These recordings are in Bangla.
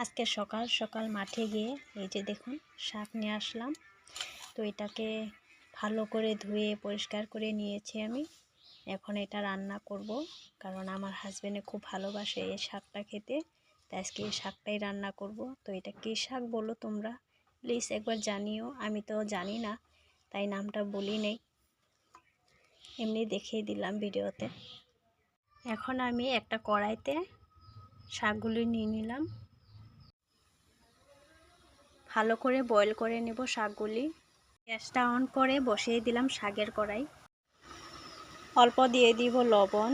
আজকে সকাল সকাল মাঠে গিয়ে এই যে দেখুন শাক নিয়ে আসলাম। তো এটাকে ভালো করে ধুয়ে পরিষ্কার করে নিয়েছি আমি। এখন এটা রান্না করব, কারণ আমার হাজবেন্ডে খুব ভালোবাসে এই শাকটা খেতে। তাই আজকে এই শাকটাই রান্না করব। তো এটা কী শাক বলো তোমরা প্লিজ একবার জানিও, আমি তো জানি না তাই নামটা বলি নেই, এমনি দেখিয়ে দিলাম ভিডিওতে। এখন আমি একটা কড়াইতে শাকগুলি নিয়ে নিলাম, ভালো করে বয়েল করে নেব শাকগুলি। গ্যাসটা অন করে বসিয়ে দিলাম শাকের কড়াই। অল্প দিয়ে দিব লবণ,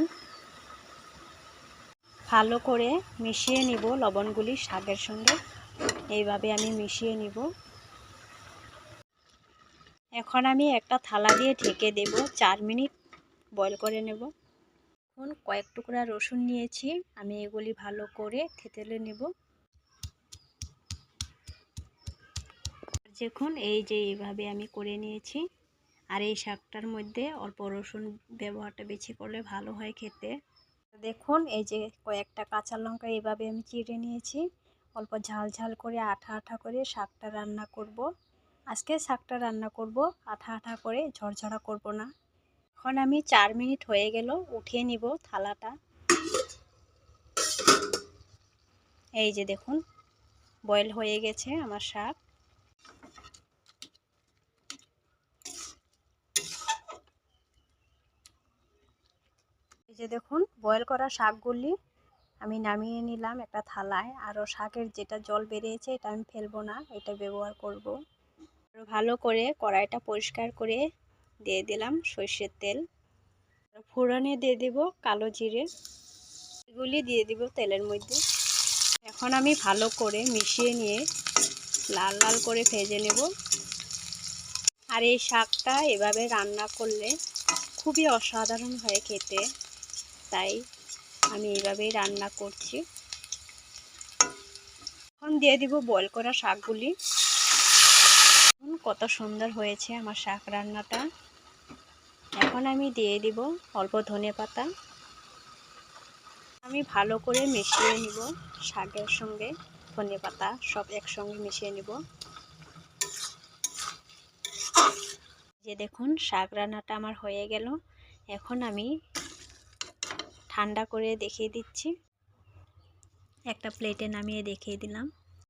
ভালো করে মিশিয়ে নিব লবণগুলি শাকের সঙ্গে। এইভাবে আমি মিশিয়ে নিব। এখন আমি একটা থালা দিয়ে ঢেকে দেব, 4 মিনিট বয়েল করে নেব। এখন কয়েক টুকরা রসুন নিয়েছি, আমি এগুলি ভালো করে থেঁতলে নেব। দেখুন এই যে এইভাবে আমি করে নিয়েছি। আর এই শাকটার মধ্যে অল্প রসুন ব্যবহারটা বেশি করলে ভালো হয় খেতে। দেখুন এই যে কয়েকটা কাঁচা লঙ্কা এইভাবে আমি চিড়ে নিয়েছি। অল্প ঝাল ঝাল করে আঠা আঠা করে শাকটা রান্না করব। আজকে শাকটা রান্না করব আঠা আঠা করে, ঝরঝরা করব না। এখন আমি 4 মিনিট হয়ে গেল, উঠিয়ে নিব থালাটা। এই যে দেখুন বয়েল হয়ে গেছে আমার শাক। এই যে দেখুন বয়েল করা শাকগুলি আমি নামিয়ে নিলাম একটা থালায়। আরও শাকের যেটা জল বেরিয়েছে এটা আমি ফেলবো না, এটা ব্যবহার করব। ভালো করে কড়াইটা পরিষ্কার করে দিয়ে দিলাম সরষের তেল। ফোড়নে দিয়ে দেব কালো জিরে, এগুলি দিয়ে দিব তেলের মধ্যে। এখন আমি ভালো করে মিশিয়ে নিয়ে লাল লাল করে ভেজে নেব। আর এই শাকটা এভাবে রান্না করলে খুবই অসাধারণ হয় খেতে, তাই আমি এইভাবেই রান্না করছি। এখন দিয়ে দিব বয়েল করা শাকগুলি। কত সুন্দর হয়েছে আমার শাক রান্নাটা। এখন আমি দিয়ে দিব অল্প ধনেপাতা। আমি ভালো করে মিশিয়ে নিব শাকের সঙ্গে, ধনেপাতা সব একসঙ্গে মিশিয়ে নিব। যে দেখুন শাক রান্নাটা আমার হয়ে গেল। এখন আমি ঠান্ডা করে দেখিয়ে দিচ্ছি, একটা প্লেটে নামিয়ে দেখিয়ে দিলাম।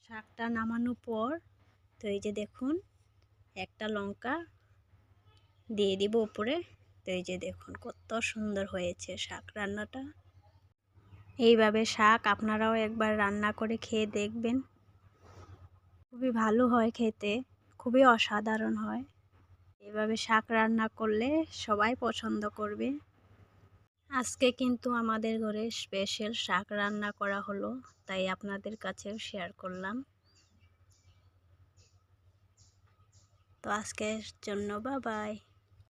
শাকটা নামানোর পর তো এই যে দেখুন একটা লঙ্কা দিয়ে দিব উপরে। তো এই যে দেখুন কত সুন্দর হয়েছে শাক রান্নাটা। এইভাবে শাক আপনারাও একবার রান্না করে খেয়ে দেখবেন, খুবই ভালো হয় খেতে, খুবই অসাধারণ হয়। এভাবে শাক রান্না করলে সবাই পছন্দ করবে। আজকে কিন্তু আমাদের ঘরে স্পেশাল শাক রান্না করা হলো, তাই আপনাদের কাছেও শেয়ার করলাম। তো আজকের জন্য বাই বাই।